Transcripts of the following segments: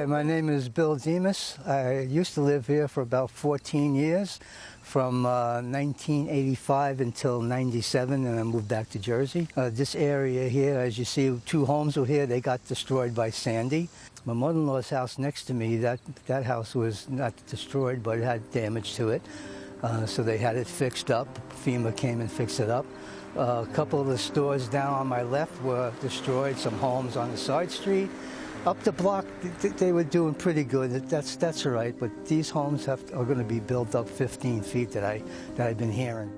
My name is Bill Demas. I used to live here for about 14 years, from 1985 until 97, and I moved back to Jersey. This area here, as you see, two homes were here. They got destroyed by Sandy. My mother-in-law's house next to me, that house was not destroyed, but it had damage to it. So they had it fixed up. FEMA came and fixed it up. A couple of the stores down on my left were destroyed, some homes on the side street. Up the block, they were doing pretty good. That's all right, but these homes are going to be built up 15 feet that I've been hearing.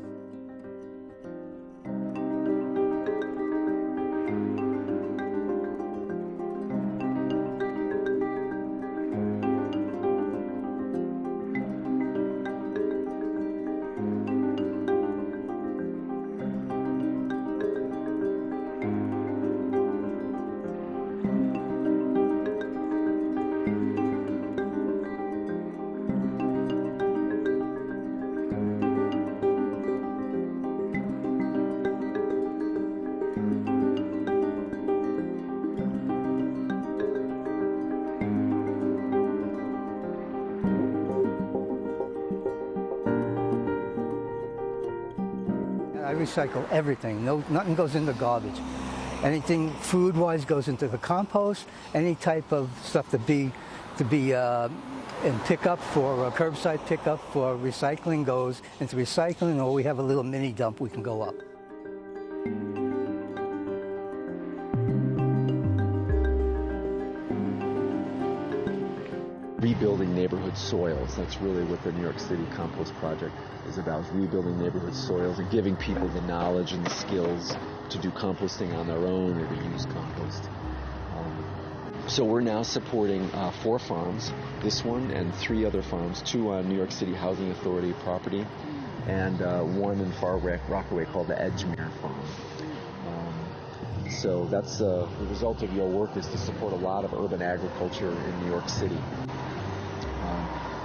I recycle everything. Nothing goes into garbage. Anything food-wise goes into the compost. Any type of stuff to be in pickup for curbside pickup for recycling goes into recycling, or we have a little mini dump we can go up. Rebuilding neighborhood soils. That's really what the New York City Compost Project is about, is rebuilding neighborhood soils and giving people the knowledge and the skills to do composting on their own or to use compost. So we're now supporting 4 farms, this one and 3 other farms, 2 on New York City Housing Authority property and 1 in Far Rockaway called the Edgemere Farm. So that's the result of your work is to support a lot of urban agriculture in New York City.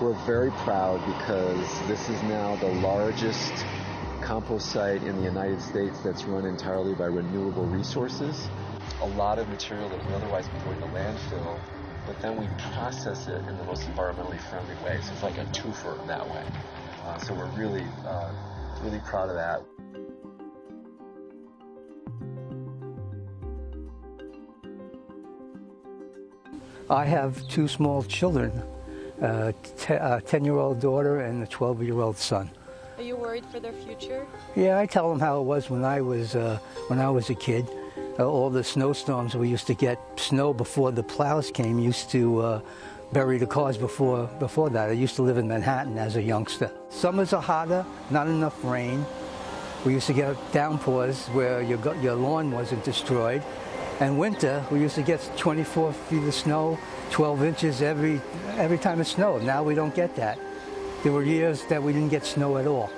We're very proud because this is now the largest compost site in the United States that's run entirely by renewable resources. A lot of material that would otherwise be going to landfill, but then we process it in the most environmentally friendly way. So it's like a twofer that way. So we're really proud of that. I have 2 small children, a 10-year-old daughter and a 12-year-old son. Are you worried for their future? Yeah, I tell them how it was when I was a kid. All the snowstorms, we used to get snow before the plows came, used to bury the cars before that. I used to live in Manhattan as a youngster. Summers are hotter, not enough rain. We used to get downpours where your lawn wasn't destroyed. And winter, we used to get 24 feet of snow, 12 inches every time it snowed. Now we don't get that. There were years that we didn't get snow at all.